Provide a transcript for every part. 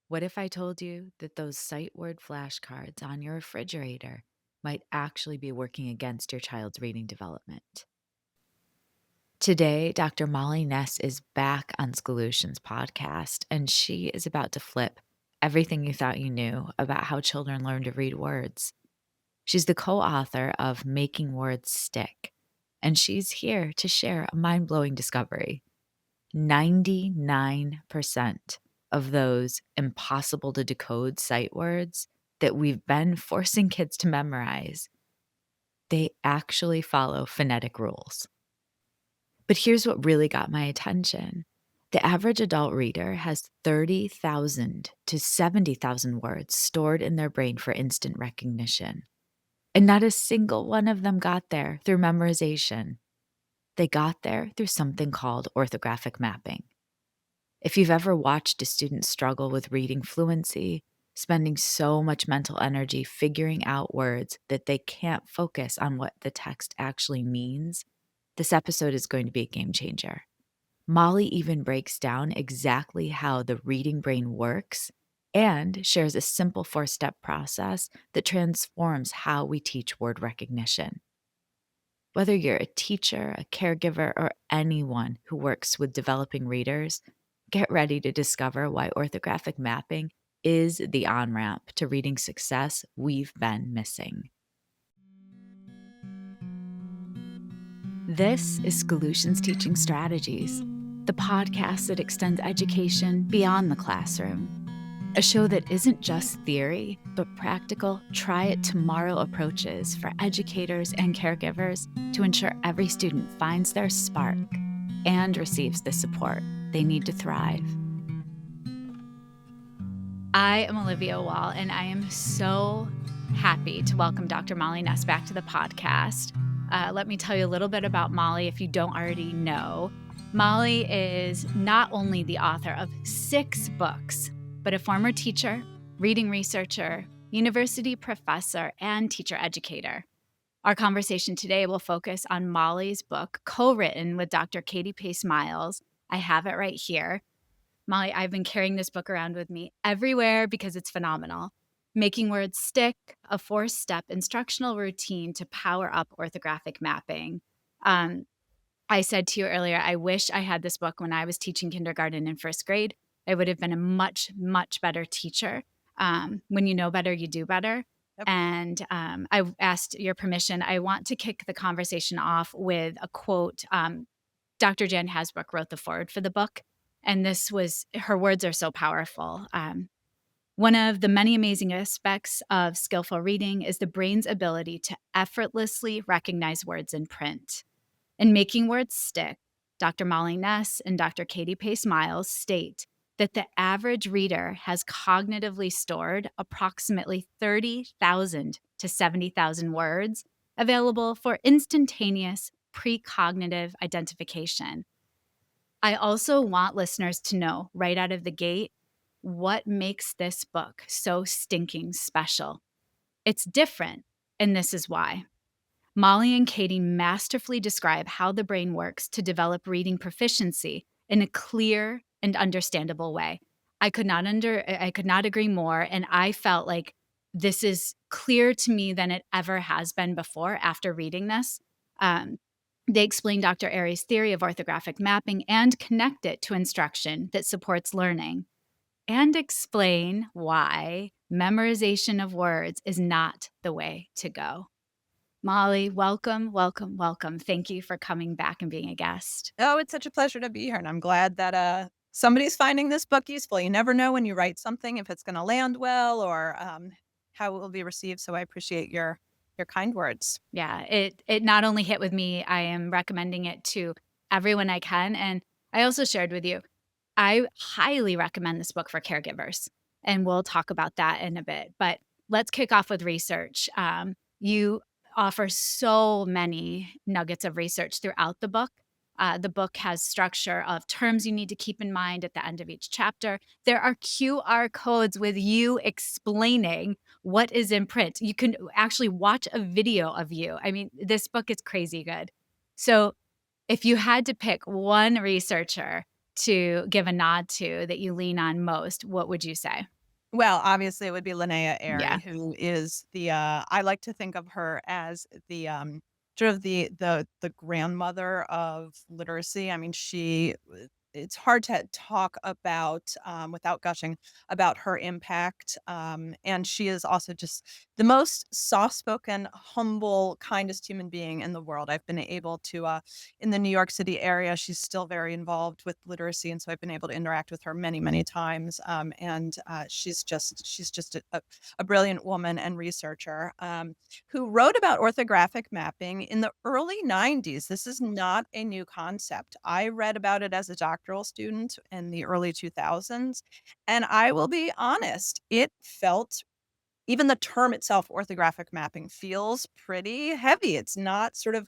What if I told you that those sight word flashcards on your refrigerator might actually be working against your child's reading development? Today, Dr. Molly Ness is back on Schoolutions podcast, and she is about to flip everything you thought you knew about how children learn to read words. She's the co author of Making Words Stick, and she's here to share a mind blowing discovery. 99% of those impossible to decode sight words that we've been forcing kids to memorize, they actually follow phonetic rules. But here's what really got my attention. The average adult reader has 30,000 to 70,000 words stored in their brain for instant recognition. And not a single one of them got there through memorization. They got there through something called orthographic mapping. If you've ever watched a student struggle with reading fluency, spending so much mental energy figuring out words that they can't focus on what the text actually means, this episode is going to be a game changer. Molly even breaks down exactly how the reading brain works and shares a simple 4-step process that transforms how we teach word recognition. Whether you're a teacher, a caregiver, or anyone who works with developing readers, get ready to discover why orthographic mapping is the on ramp to reading success we've been missing. This is Schoolutions Teaching Strategies, the podcast that extends education beyond the classroom. A show that isn't just theory, but practical, try it tomorrow approaches for educators and caregivers to ensure every student finds their spark and receives the support they need to thrive. I am Olivia Wall, and I am so happy to welcome Dr. Molly Ness back to the podcast. Let me tell you a little bit about Molly if you don't already know. Molly is not only the author of 6 books, but a former teacher, reading researcher, university professor, and teacher educator. Our conversation today will focus on Molly's book, co-written with Dr. Katie Pace Miles. I have it right here. Molly, I've been carrying this book around with me everywhere because it's phenomenal. Making Words Stick, a 4-step instructional routine to power up orthographic mapping. I said to you earlier, I wish I had this book when I was teaching kindergarten and first grade. I would have been a much, much better teacher. When you know better, you do better. Yep. And I asked your permission. I want to kick the conversation off with a quote. Dr. Jan Hasbrook wrote the foreword for the book, and her words are so powerful. One of the many amazing aspects of skillful reading is the brain's ability to effortlessly recognize words in print. In Making Words Stick, Dr. Molly Ness and Dr. Katie Pace Miles state that the average reader has cognitively stored approximately 30,000 to 70,000 words available for instantaneous precognitive identification. I also want listeners to know right out of the gate what makes this book so stinking special. It's different, and this is why. Molly and Katie masterfully describe how the brain works to develop reading proficiency in a clear and understandable way. I could not agree more, and I felt like this is clearer to me than it ever has been before after reading this. They explain Dr. Airy's theory of orthographic mapping and connect it to instruction that supports learning, and explain why memorization of words is not the way to go. Molly, welcome, welcome, welcome. Thank you for coming back and being a guest. Oh, it's such a pleasure to be here, and I'm glad that somebody's finding this book useful. You never know when you write something if it's going to land well or how it will be received. So I appreciate your kind words. Yeah, it not only hit with me, I am recommending it to everyone I can. And I also shared with you, I highly recommend this book for caregivers. And we'll talk about that in a bit. But let's kick off with research. You offer so many nuggets of research throughout the book. The book has structure of terms you need to keep in mind at the end of each chapter. There are QR codes with you explaining what is in print. You can actually watch a video of you. I mean, this book is crazy good. So, if you had to pick one researcher to give a nod to that you lean on most, what would you say? Well, obviously, it would be Linnea Airy, Yeah. who is the, I like to think of her as the, sort of the grandmother of literacy. I mean, it's hard to talk about, without gushing about her impact, and she is also just the most soft-spoken, humble, kindest human being in the world. I've been able to, in the New York City area, she's still very involved with literacy, and so I've been able to interact with her many, many times. And she's just a brilliant woman and researcher who wrote about orthographic mapping in the early '90s. This is not a new concept. I read about it as a doctoral student in the early 2000s, and I will be honest, it felt even the term itself, orthographic mapping, feels pretty heavy. It's not sort of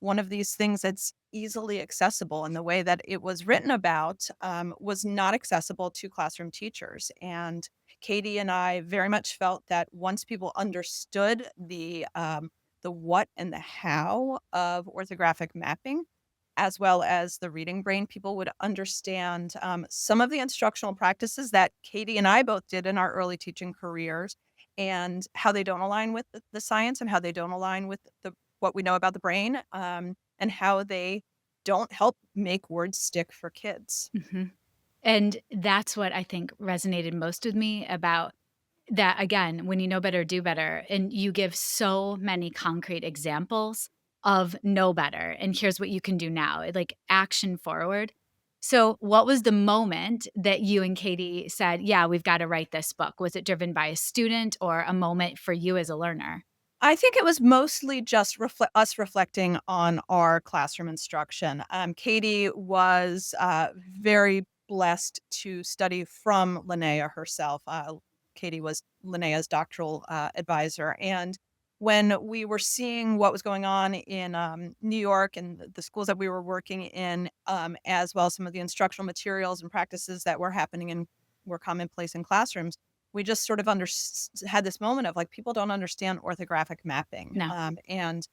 one of these things that's easily accessible, and the way that it was written about was not accessible to classroom teachers. And Katie and I very much felt that once people understood the what and the how of orthographic mapping, as well as the reading brain, people would understand some of the instructional practices that Katie and I both did in our early teaching careers, and how they don't align with the science, and how they don't align with the what we know about the brain, and how they don't help make words stick for kids. Mhm. And that's what I think resonated most with me about that again, when you know better, do better. And you give so many concrete examples of know better. And here's what you can do now, like action forward. So, what was the moment that you and Katie said, yeah, we've got to write this book? Was it driven by a student or a moment for you as a learner? I think it was mostly just us reflecting on our classroom instruction. Katie was very blessed to study from Linnea herself. Katie was Linnea's doctoral advisor. And when we were seeing what was going on in New York and the schools that we were working in, as well as some of the instructional materials and practices that were happening and were commonplace in classrooms, we just sort of had this moment of like people don't understand orthographic mapping, No. and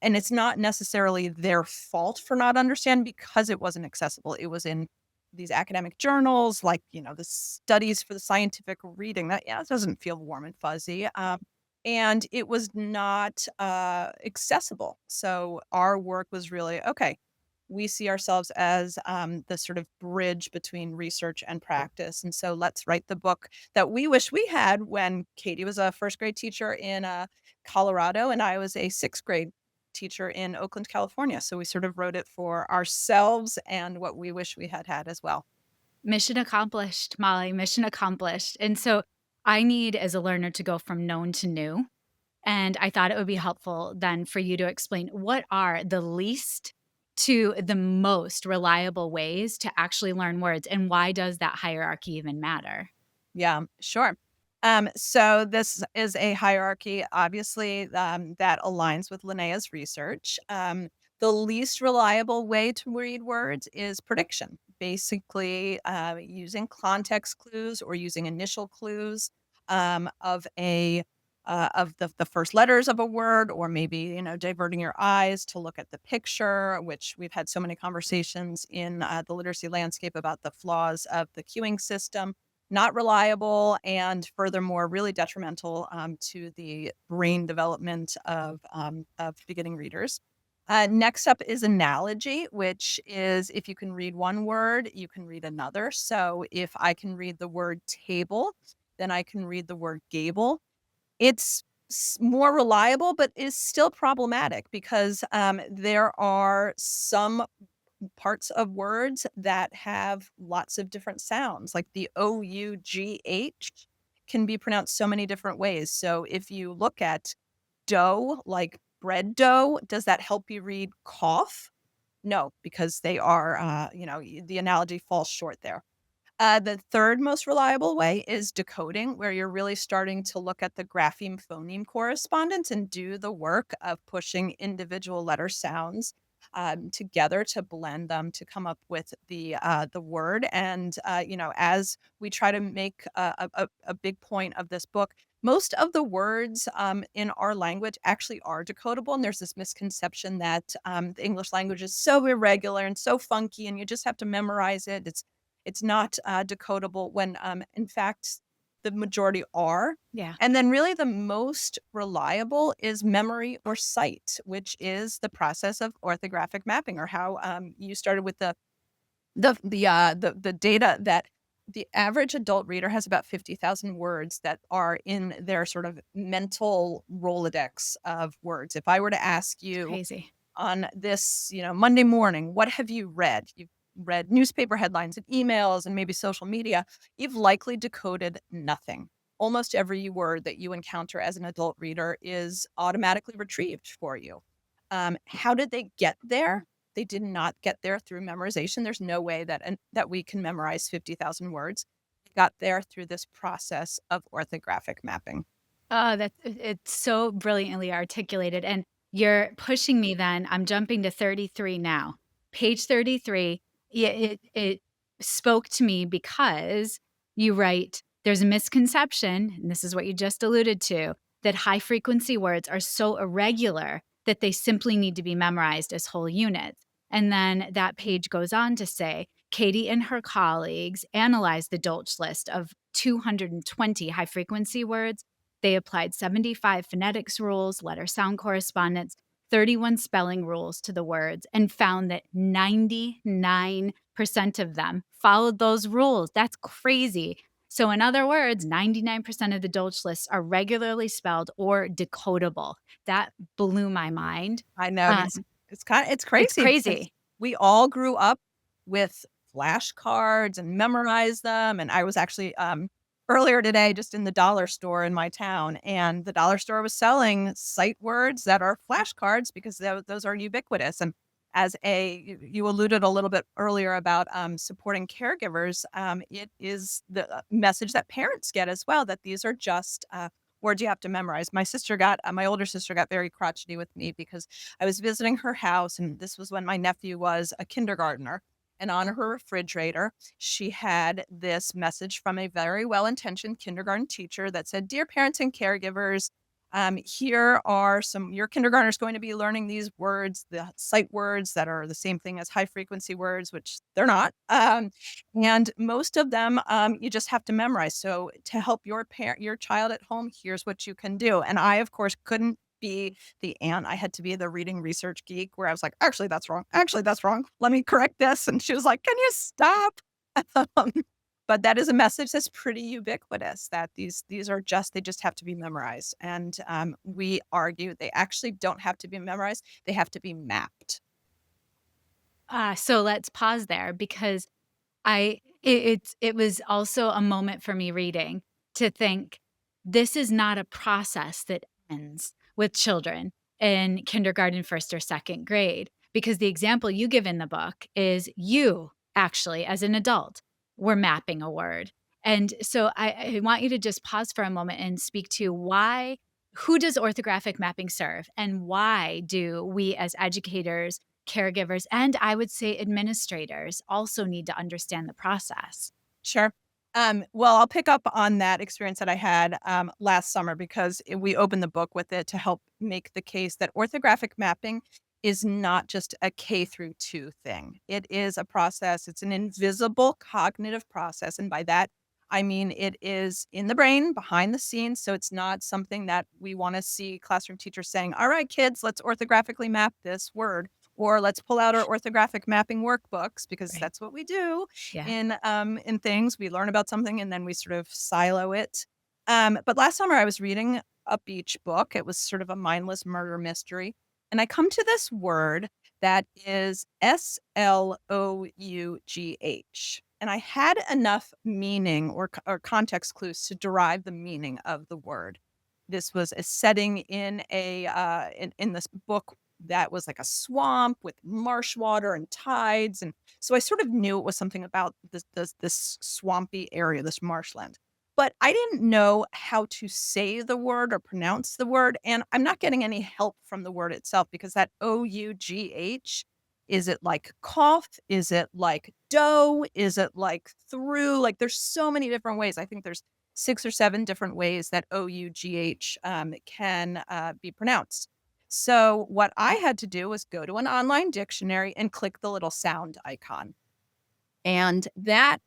it's not necessarily their fault for not understanding because it wasn't accessible. It was in these academic journals, like the studies for the scientific reading. That, yeah, it doesn't feel warm and fuzzy, and it was not accessible. So our work was really okay. We see ourselves as the sort of bridge between research and practice. And so let's write the book that we wish we had when Katie was a first grade teacher in Colorado and I was a sixth grade teacher in Oakland, California. So we sort of wrote it for ourselves and what we wish we had had as well. Mission accomplished, Molly, mission accomplished. And so I need as a learner to go from known to new. And I thought it would be helpful then for you to explain what are the least to the most reliable ways to actually learn words, and why does that hierarchy even matter? Yeah, sure. So this is a hierarchy, obviously, that aligns with Linnea's research. The least reliable way to read words is prediction, basically using context clues or using initial clues of the first letters of a word, or maybe diverting your eyes to look at the picture, which we've had so many conversations in the literacy landscape about the flaws of the cueing system, not reliable, and furthermore, really detrimental to the brain development of beginning readers. Next up is analogy, which is if you can read one word, you can read another. So if I can read the word table, then I can read the word gable. It's more reliable, but is still problematic because there are some parts of words that have lots of different sounds, like the OUGH can be pronounced so many different ways. So if you look at dough, like bread dough, does that help you read cough? No, because they are, the analogy falls short there. The third most reliable way is decoding, where you're really starting to look at the grapheme phoneme correspondence and do the work of pushing individual letter sounds together to blend them to come up with the word. And as we try to make a big point of this book, most of the words in our language actually are decodable. And there's this misconception that the English language is so irregular and so funky, and you just have to memorize it. It's not decodable when, in fact, the majority are. Yeah. And then really the most reliable is memory or sight, which is the process of orthographic mapping, or how you started with the data that the average adult reader has about 50,000 words that are in their sort of mental Rolodex of words. If I were to ask It's you crazy. on this, Monday morning, what have you read? You've read newspaper headlines and emails and maybe social media. You've likely decoded nothing. Almost every word that you encounter as an adult reader is automatically retrieved for you. How did they get there? They did not get there through memorization. There's no way that we can memorize 50,000 words. They got there through this process of orthographic mapping. Oh, it's so brilliantly articulated, and you're pushing me then, I'm jumping to 33 now. Page 33, yeah, it spoke to me because you write, "There's a misconception," and this is what you just alluded to, "that high frequency words are so irregular that they simply need to be memorized as whole units." And then that page goes on to say, "Katie and her colleagues analyzed the Dolch list of 220 high frequency words. They applied 75 phonetics rules, letter sound correspondence, 31 spelling rules to the words, and found that 99% of them followed those rules. That's crazy. So, in other words, 99% of the Dolch lists are regularly spelled or decodable. That blew my mind. I know Um, it's it's crazy because crazy. we all grew up with flashcards and memorized them. And I was actually earlier today just in the dollar store in my town, and the dollar store was selling sight words that are flashcards because those are ubiquitous. And as you alluded a little bit earlier about supporting caregivers, it is the message that parents get as well, that these are just words you have to memorize. My older sister got very crotchety with me because I was visiting her house, and this was when my nephew was a kindergartner. And on her refrigerator, she had this message from a very well intentioned kindergarten teacher that said, "Dear parents and caregivers, here are your kindergartners going to be learning these words, the sight words that are the same thing as high frequency words," which they're not. And most of them, you just have to memorize. So to help your child at home, here's what you can do. And I, of course, couldn't be the aunt. I had to be the reading research geek where I was like, actually, that's wrong. Actually, that's wrong. Let me correct this. And she was like, can you stop? Um, but that is a message that's pretty ubiquitous, that they just have to be memorized. And we argue they actually don't have to be memorized. They have to be mapped. So let's pause there because it was also a moment for me reading to think, this is not a process that ends with children in kindergarten, 1st or 2nd grade, because the example you give in the book is you actually, as an adult, were mapping a word. And so I want you to just pause for a moment and speak to who does orthographic mapping serve? And why do we as educators, caregivers, and I would say administrators also need to understand the process? Sure. Well, I'll pick up on that experience that I had last summer because we opened the book with it to help make the case that orthographic mapping is not just a K through 2 thing. It is a process, it's an invisible cognitive process. And by that, I mean it is in the brain, behind the scenes. So it's not something that we want to see classroom teachers saying, all right, kids, let's orthographically map this word. Or let's pull out our orthographic mapping workbooks because Right. that's what we do Yeah. in things. We learn about something and then we sort of silo it. But last summer I was reading a beach book. It was sort of a mindless murder mystery. And I come to this word that is SLOUGH. And I had enough meaning or context clues to derive the meaning of the word. This was a setting in in this book that was like a swamp with marsh water and tides, and so I sort of knew it was something about this swampy area, this marshland. But I didn't know how to say the word or pronounce the word, and I'm not getting any help from the word itself because that OUGH, is it like cough? Is it like dough? Is it like through? Like there's so many different ways. I think there's 6 or 7 different ways that OUGH can be pronounced. So what I had to do was go to an online dictionary and click the little sound icon. And that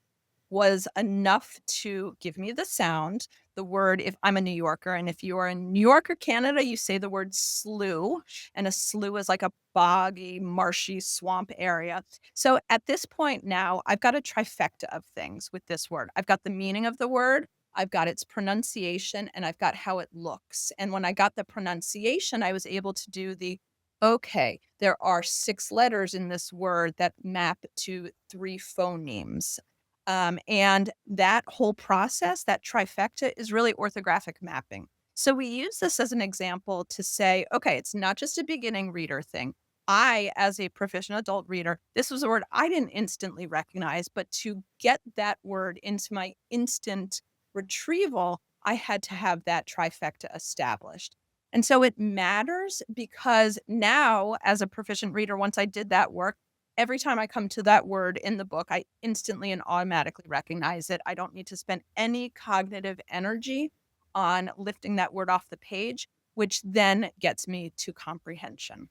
was enough to give me the sound. The word, if I'm a New Yorker, and if you are in New York or Canada, you say the word slough, and a slough is like a boggy, marshy swamp area. So at this point now, I've got a trifecta of things with this word. I've got the meaning of the word, I've got its pronunciation, and I've got how it looks. And when I got the pronunciation, I was able to do the okay, there are 6 letters in this word that map to 3 phonemes. And that whole process, that trifecta, is really orthographic mapping. So we use this as an example to say, okay, it's not just a beginning reader thing. I, as a proficient adult reader, this was a word I didn't instantly recognize, but to get that word into my instant retrieval, I had to have that trifecta established. And so it matters because now, as a proficient reader, once I did that work, every time I come to that word in the book, I instantly and automatically recognize it. I don't need to spend any cognitive energy on lifting that word off the page, which then gets me to comprehension.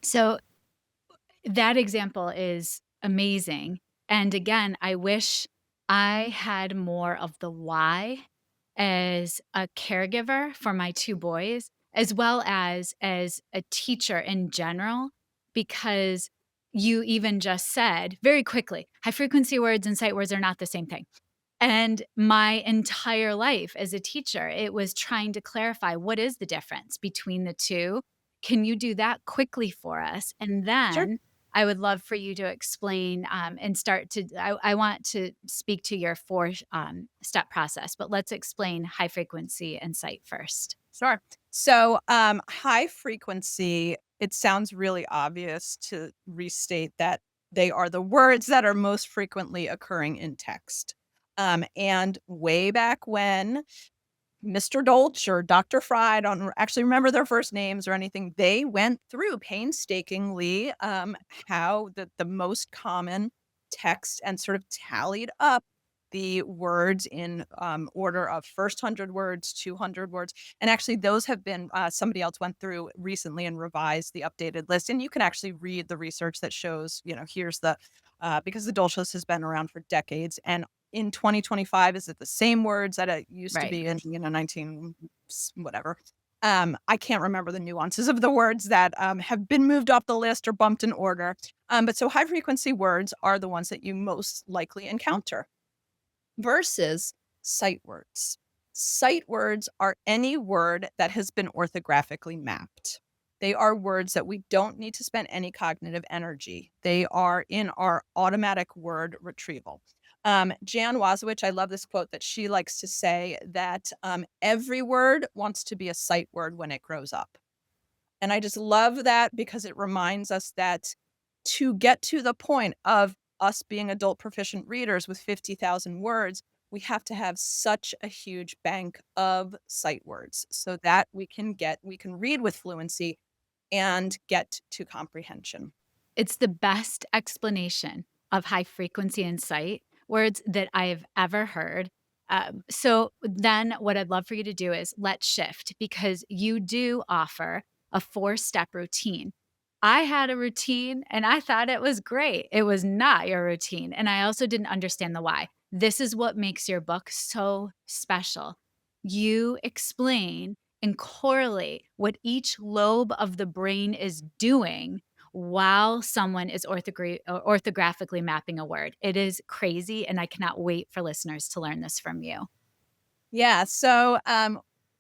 So that example is amazing. And again, I wish I had more of the why as a caregiver for my 2 boys, as a teacher in general, because you even just said very quickly, high frequency words and sight words are not the same thing. And my entire life as a teacher, it was trying to clarify what is the difference between the 2? Can you do that quickly for us? And Sure. then I would love for you to explain, and start to I want to speak to your 4, step process, but let's explain high frequency and sight first. Sure. So, high frequency, it sounds really obvious to restate that they are the words that are most frequently occurring in text. And way back when, Mr. Dolch or Dr. Fry, I don't actually remember their first names or anything. They went through painstakingly how the most common text and sort of tallied up the words in order of first 100 words, 200 words. And actually, those have been somebody else went through recently and revised the updated list. And you can actually read the research that shows, here's the because the Dolch list has been around for decades. And in 2025, is it the same words that it used to Right. be in, 19 whatever? I can't remember the nuances of the words that, have been moved off the list or bumped in order. But so high frequency words are the ones that you most likely encounter versus sight words. Sight words are any word that has been orthographically mapped. They are words that we don't need to spend any cognitive energy. They are in our automatic word retrieval. Jan Wazowicz, I love this quote that she likes to say that every word wants to be a sight word when it grows up. And I just love that because it reminds us that to get to the point of us being adult proficient readers with 50,000 words, we have to have such a huge bank of sight words so that we can read with fluency and get to comprehension. It's the best explanation of high frequency and sight words that I've ever heard. So then what I'd love for you to do is let's shift because you do offer a 4-step routine. I had a routine and I thought it was great. It was not your routine. And I also didn't understand the why. This is what makes your book so special. You explain and correlate what each lobe of the brain is doing while someone is orthographically mapping a word. It is crazy, and I cannot wait for listeners to learn this from you. Yeah. So,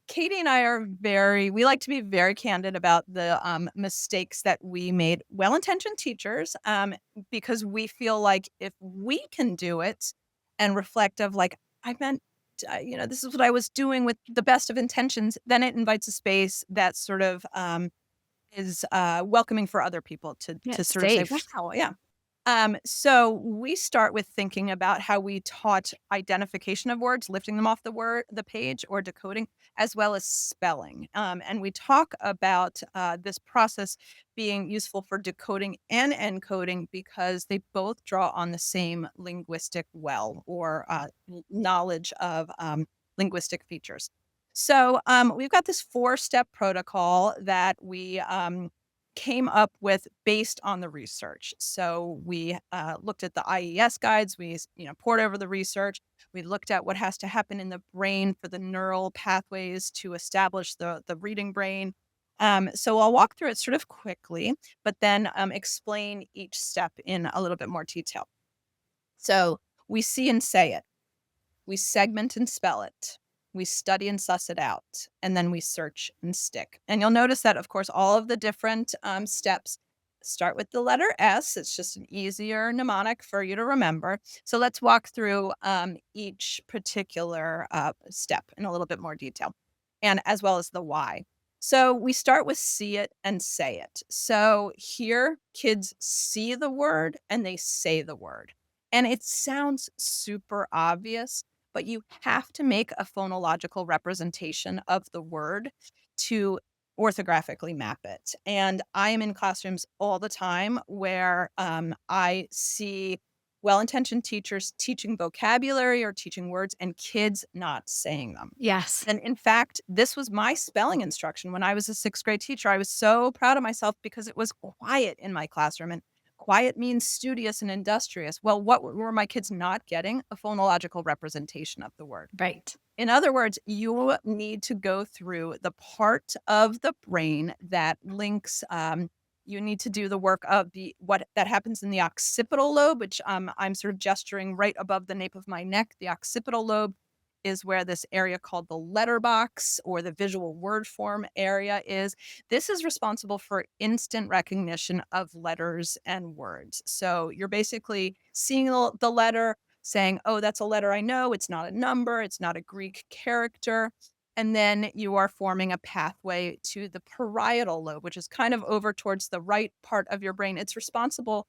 Katie and I we like to be very candid about the mistakes that we made, well intentioned teachers, because we feel like if we can do it and reflect of like, I meant, this is what I was doing with the best of intentions, then it invites a space that sort of is welcoming for other people Yeah, to it's sort of say, safe. wow, yeah, so we start with thinking about how we taught identification of words, lifting them off the page, or decoding, as well as spelling. And we talk about this process being useful for decoding and encoding because they both draw on the same linguistic well or knowledge of linguistic features. So we've got this 4-step protocol that we came up with based on the research. So we looked at the IES guides. We poured over the research. We looked at what has to happen in the brain for the neural pathways to establish the reading brain. So I'll walk through it sort of quickly, but then explain each step in a little bit more detail. So we see and say it. We segment and spell it. We study and suss it out. And then we search and stick. And you'll notice that, of course, all of the different steps start with the letter S. It's just an easier mnemonic for you to remember. So let's walk through each particular step in a little bit more detail, and as well as the why. So we start with see it and say it. So here, kids see the word and they say the word. And it sounds super obvious, but you have to make a phonological representation of the word to orthographically map it. And I am in classrooms all the time where I see well intentioned teachers teaching vocabulary or teaching words and kids not saying them. Yes. And in fact, this was my spelling instruction when I was a sixth grade teacher. I was so proud of myself because it was quiet in my classroom. And quiet means studious and industrious. Well, what were my kids not getting? A phonological representation of the word. Right. In other words, you need to go through the part of the brain that links. You need to do the work of what that happens in the occipital lobe, which I'm sort of gesturing right above the nape of my neck. The occipital lobe is where this area called the letterbox or the visual word form area is. This is responsible for instant recognition of letters and words. So you're basically seeing the letter, saying, oh, that's a letter I know. It's not a number. It's not a Greek character. And then you are forming a pathway to the parietal lobe, which is kind of over towards the right part of your brain. It's responsible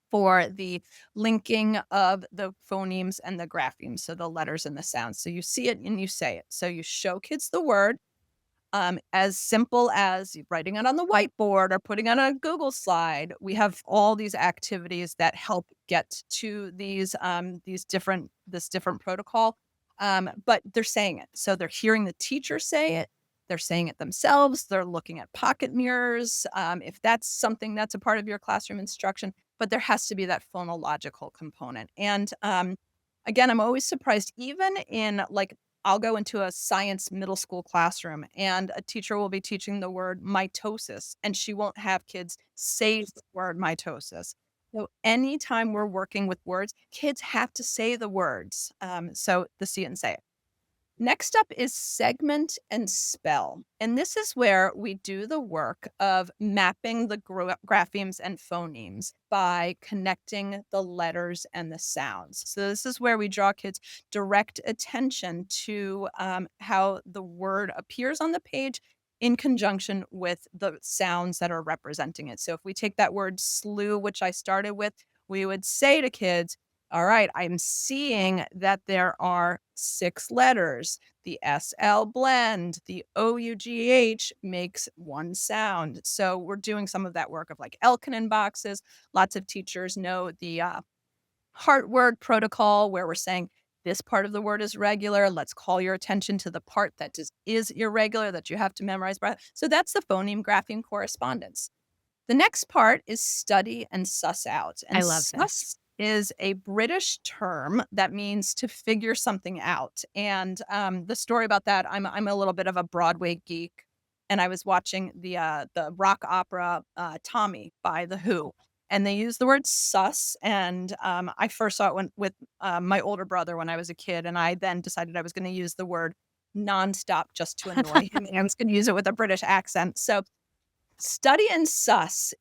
for the linking of the phonemes and the graphemes, so the letters and the sounds. So you see it and you say it. So you show kids the word, as simple as writing it on the whiteboard or putting it on a Google slide. We have all these activities that help get to this different protocol. But they're saying it. So they're hearing the teacher say it. They're saying it themselves. They're looking at pocket mirrors. If that's something that's a part of your classroom instruction, but there has to be that phonological component. And again, I'm always surprised, even in like I'll go into a science middle school classroom and a teacher will be teaching the word mitosis and she won't have kids say the word mitosis. So anytime we're working with words, kids have to say the words. So the see it and say it. Next up is segment and spell. And this is where we do the work of mapping the graphemes and phonemes by connecting the letters and the sounds. So this is where we draw kids' direct attention to how the word appears on the page in conjunction with the sounds that are representing it. So if we take that word slew, which I started with, we would say to kids, all right, I'm seeing that there are 6 letters. The SL blend, the OUGH makes one sound. So we're doing some of that work of like Elkanon boxes. Lots of teachers know the heart word protocol where we're saying this part of the word is regular. Let's call your attention to the part that is irregular that you have to memorize. So that's the phoneme grapheme correspondence. The next part is study and suss out. I And love this. suss is a British term that means to figure something out. And the story about that, I'm a little bit of a Broadway geek, and I was watching the rock opera Tommy by The Who, and they use the word suss. And I first saw it with my older brother when I was a kid, and I then decided I was going to use the word nonstop just to annoy him. And I was going to use it with a British accent. So study and suss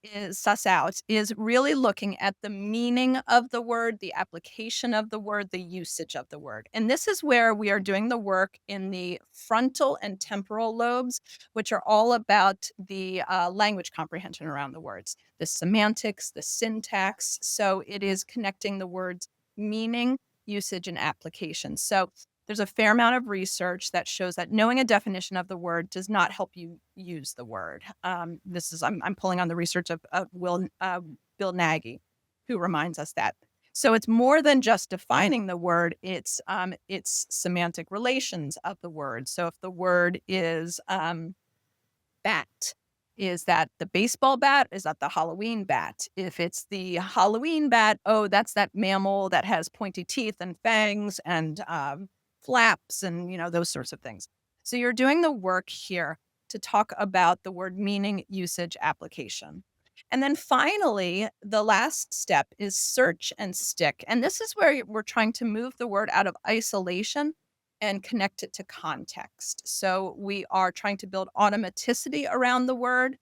out is really looking at the meaning of the word, the application of the word, the usage of the word. And this is where we are doing the work in the frontal and temporal lobes, which are all about the language comprehension around the words, the semantics, the syntax. So it is connecting the words meaning, usage, and application. So there's a fair amount of research that shows that knowing a definition of the word does not help you use the word. I'm pulling on the research of Bill Nagy, who reminds us that. So it's more than just defining the word. It's semantic relations of the word. So if the word is bat, is that the baseball bat? Is that the Halloween bat? If it's the Halloween bat, oh, that's that mammal that has pointy teeth and fangs and flaps and, those sorts of things. So you're doing the work here to talk about the word meaning, usage, application. And then finally, the last step is search and stick. And this is where we're trying to move the word out of isolation and connect it to context. So we are trying to build automaticity around the word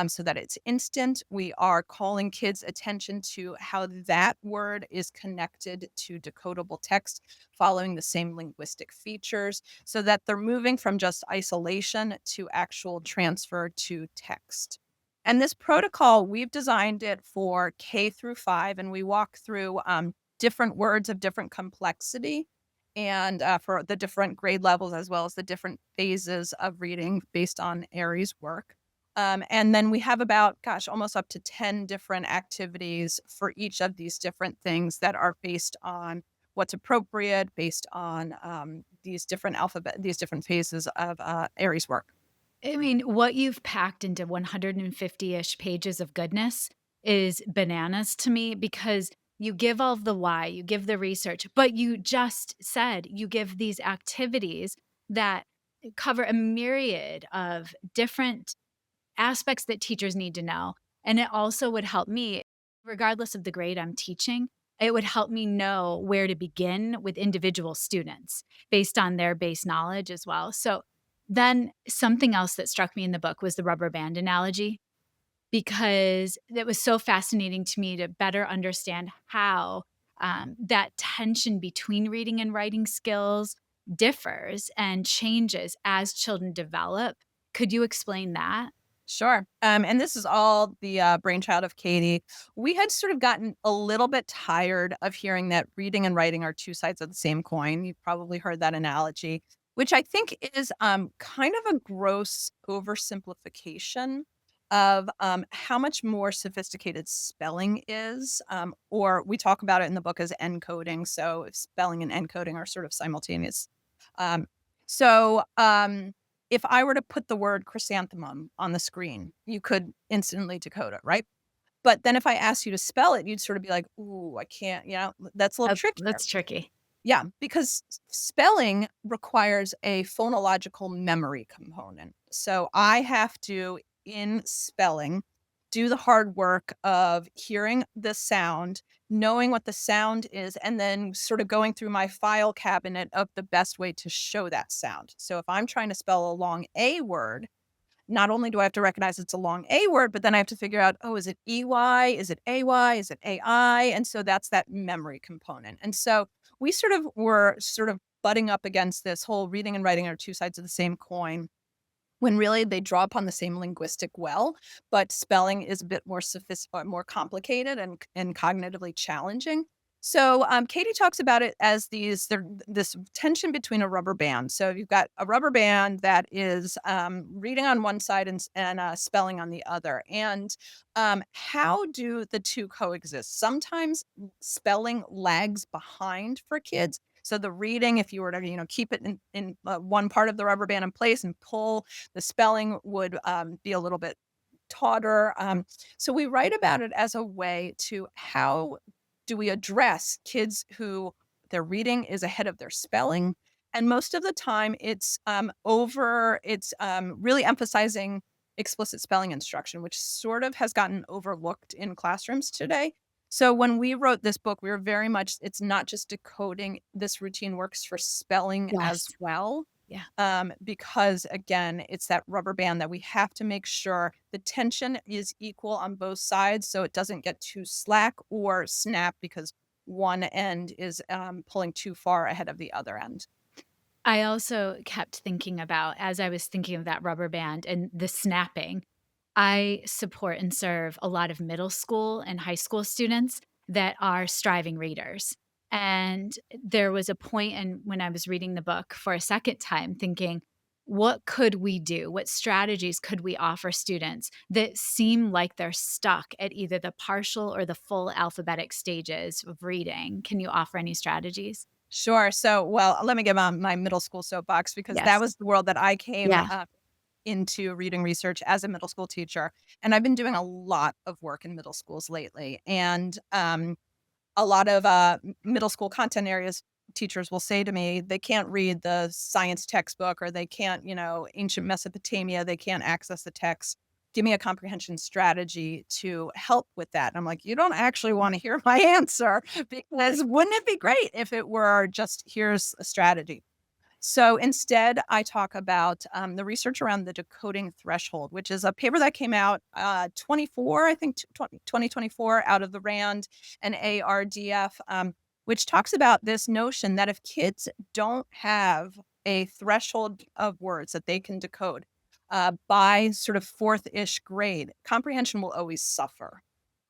so that it's instant. We are calling kids' attention to how that word is connected to decodable text, following the same linguistic features, so that they're moving from just isolation to actual transfer to text. And this protocol, we've designed it for K through 5, and we walk through different words of different complexity and for the different grade levels as well as the different phases of reading based on Aries' work. And then we have about, gosh, almost up to 10 different activities for each of these different things that are based on what's appropriate, based on these different phases of Aries' work. I mean, what you've packed into 150-ish pages of goodness is bananas to me because you give all of the why, you give the research, but you just said you give these activities that cover a myriad of different aspects that teachers need to know. And it also would help me, regardless of the grade I'm teaching, it would help me know where to begin with individual students based on their base knowledge as well. So then something else that struck me in the book was the rubber band analogy because it was so fascinating to me to better understand how that tension between reading and writing skills differs and changes as children develop. Could you explain that? Sure. And this is all the brainchild of Katie. We had sort of gotten a little bit tired of hearing that reading and writing are two sides of the same coin. You've probably heard that analogy, which I think is kind of a gross oversimplification of how much more sophisticated spelling is. Or we talk about it in the book as encoding. So if spelling and encoding are sort of simultaneous. Um, so, if I were to put the word chrysanthemum on the screen, you could instantly decode it, right? But then if I asked you to spell it, you'd sort of be like, "Ooh, I can't," that's a little trickier. That's tricky. Yeah, because spelling requires a phonological memory component. So I have to, in spelling, do the hard work of hearing the sound, knowing what the sound is, and then sort of going through my file cabinet of the best way to show that sound. So if I'm trying to spell a long A word, not only do I have to recognize it's a long A word, but then I have to figure out, oh, is it EY? Is it AY? Is it AI? And so that's that memory component. And so we sort of were sort of butting up against this whole reading and writing are two sides of the same coin when really they draw upon the same linguistic well, but spelling is a bit more sophisticated, more complicated and cognitively challenging. So Katie talks about it as this tension between a rubber band. So you've got a rubber band that is reading on one side and spelling on the other. And how do the two coexist? Sometimes spelling lags behind for kids. So the reading, if you were to keep it in one part of the rubber band in place and pull, the spelling would be a little bit tauter. So we write about it as a way to how do we address kids who their reading is ahead of their spelling, and most of the time it's really emphasizing explicit spelling instruction, which sort of has gotten overlooked in classrooms today. So when we wrote this book, we were very much it's not just decoding. This routine works for spelling as Yes. well, Yeah. because again, it's that rubber band that we have to make sure the tension is equal on both sides so it doesn't get too slack or snap because one end is pulling too far ahead of the other end. I also kept thinking about as I was thinking of that rubber band and the snapping, I support and serve a lot of middle school and high school students that are striving readers. And there was a point in when I was reading the book for a second time thinking, what could we do? What strategies could we offer students that seem like they're stuck at either the partial or the full alphabetic stages of reading? Can you offer any strategies? Sure. So, well, let me get on my middle school soapbox because that Yes. was the world that I came Yeah. into reading research as a middle school teacher, and I've been doing a lot of work in middle schools lately. And a lot of middle school content areas teachers will say to me they can't read the science textbook, or they can't, ancient Mesopotamia, they can't access the text. Give me a comprehension strategy to help with that. And I'm like, you don't actually want to hear my answer, because wouldn't it be great if it were just here's a strategy? So instead, I talk about the research around the decoding threshold, which is a paper that came out 24, I think 2024, out of the RAND and ARDF, which talks about this notion that if kids don't have a threshold of words that they can decode by sort of fourth-ish grade, comprehension will always suffer.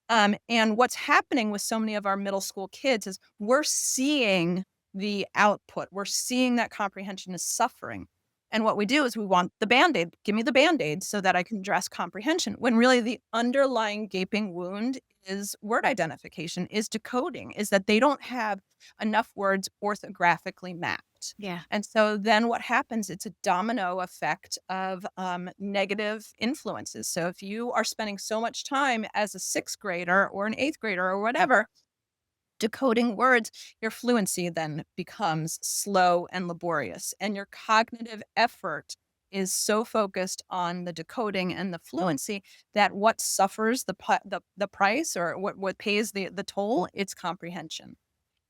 And what's happening with so many of our middle school kids is we're seeing the output. We're seeing that comprehension is suffering. And what we do is we want the band aid. Give me the band aid so that I can address comprehension. When really the underlying gaping wound is word identification, is decoding, is that they don't have enough words orthographically mapped. Yeah. And so then what happens, it's a domino effect of negative influences. So if you are spending so much time as a sixth grader or an eighth grader or whatever decoding words, your fluency then becomes slow and laborious. And your cognitive effort is so focused on the decoding and the fluency that what suffers the price, or what pays the toll, it's comprehension.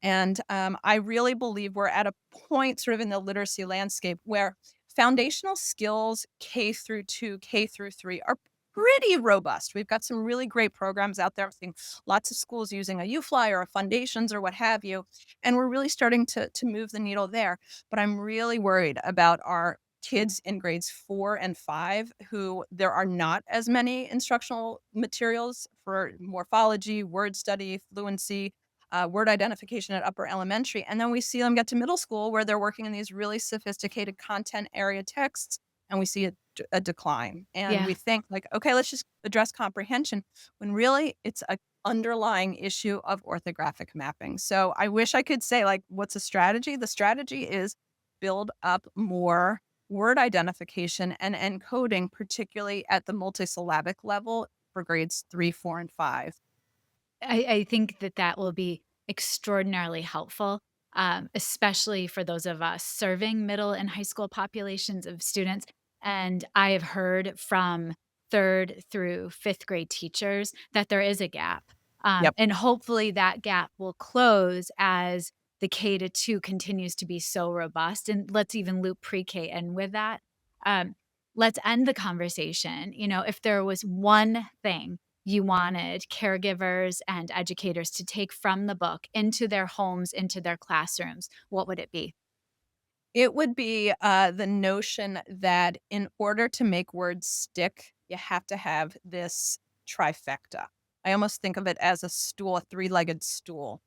And I really believe we're at a point sort of in the literacy landscape where foundational skills K through 2, K through 3 are pretty robust. We've got some really great programs out there. I'm seeing lots of schools using a UFly or a Foundations or what have you. And we're really starting to move the needle there. But I'm really worried about our kids in grades 4 and 5, who there are not as many instructional materials for morphology, word study, fluency, word identification at upper elementary. And then we see them get to middle school where they're working in these really sophisticated content area texts, and we see a decline. And Yeah. we think like, okay, let's just address comprehension, when really it's a underlying issue of orthographic mapping. So I wish I could say like, what's a strategy? The strategy is build up more word identification and encoding, particularly at the multisyllabic level for grades 3, 4, and 5. I think that that will be extraordinarily helpful, especially for those of us serving middle and high school populations of students. And I have heard from third through fifth grade teachers that there is a gap. Yep. And hopefully that gap will close as the K to 2 continues to be so robust. And let's even loop pre K in with that. Um, let's end the conversation. If there was one thing you wanted caregivers and educators to take from the book into their homes, into their classrooms, what would it be? It would be the notion that in order to make words stick, you have to have this trifecta. I almost think of it as a stool, a three-legged stool,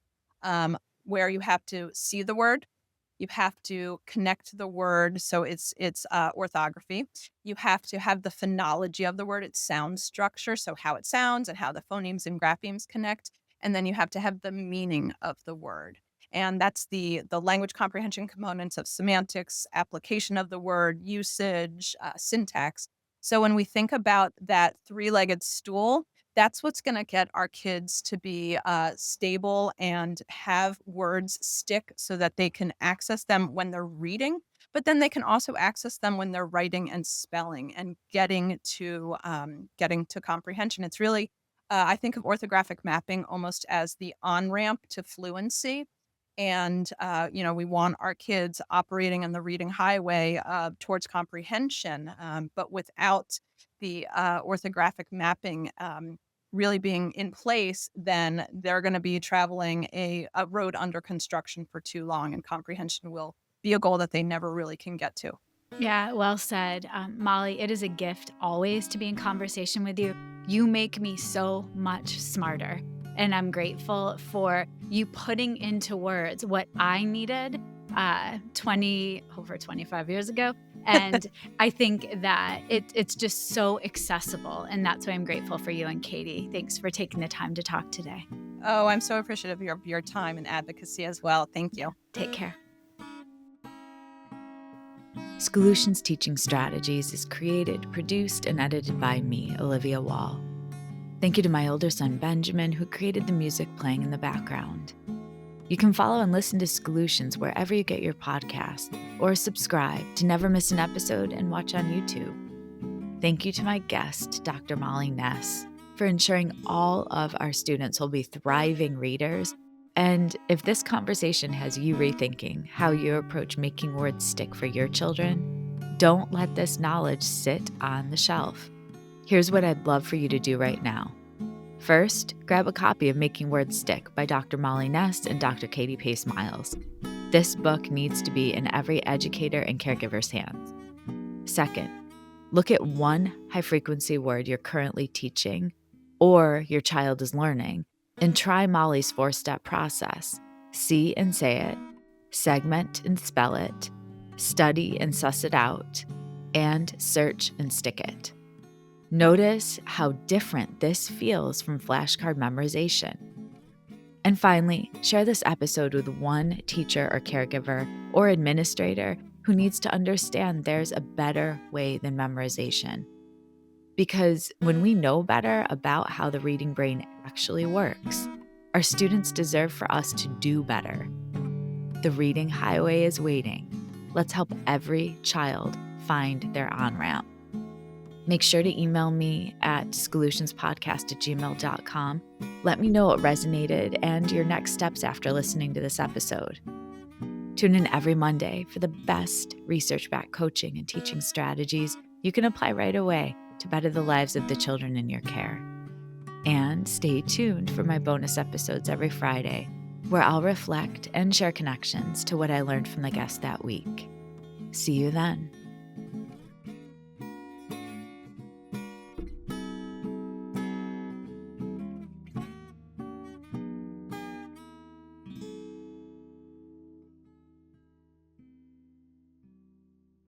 where you have to see the word, you have to connect the word, so it's orthography. You have to have the phonology of the word, its sound structure, so how it sounds and how the phonemes and graphemes connect, and then you have to have the meaning of the word. And that's the language comprehension components of semantics, application of the word, usage, syntax. So when we think about that three-legged stool, that's what's going to get our kids to be stable and have words stick so that they can access them when they're reading, but then they can also access them when they're writing and spelling and getting to comprehension. It's really, I think of orthographic mapping almost as the on ramp to fluency. And we want our kids operating on the reading highway towards comprehension, but without the orthographic mapping really being in place, then they're going to be traveling a road under construction for too long, and comprehension will be a goal that they never really can get to. Yeah, well said. Molly, it is a gift always to be in conversation with you. You make me so much smarter. And I'm grateful for you putting into words what I needed over 25 years ago. And I think that it's just so accessible. And that's why I'm grateful for you and Katie. Thanks for taking the time to talk today. Oh, I'm so appreciative of your time and advocacy as well. Thank you. Take care. Schoolutions Teaching Strategies is created, produced, and edited by me, Olivia Wall. Thank you to my older son, Benjamin, who created the music playing in the background. You can follow and listen to Schoolutions wherever you get your podcasts, or subscribe to never miss an episode and watch on YouTube. Thank you to my guest, Dr. Molly Ness, for ensuring all of our students will be thriving readers. And if this conversation has you rethinking how you approach making words stick for your children, don't let this knowledge sit on the shelf. Here's what I'd love for you to do right now. First, grab a copy of Making Words Stick by Dr. Molly Ness and Dr. Katie Pace Miles. This book needs to be in every educator and caregiver's hands. Second, look at one high-frequency word you're currently teaching or your child is learning, and try Molly's 4-step process. See and say it, segment and spell it, study and suss it out, and search and stick it. Notice how different this feels from flashcard memorization. And finally, share this episode with one teacher or caregiver or administrator who needs to understand there's a better way than memorization. Because when we know better about how the reading brain actually works, our students deserve for us to do better. The reading highway is waiting. Let's help every child find their on-ramp. Make sure to email me at schoolutionspodcast@gmail.com. Let me know what resonated and your next steps after listening to this episode. Tune in every Monday for the best research-backed coaching and teaching strategies you can apply right away to better the lives of the children in your care. And stay tuned for my bonus episodes every Friday, where I'll reflect and share connections to what I learned from the guest that week. See you then.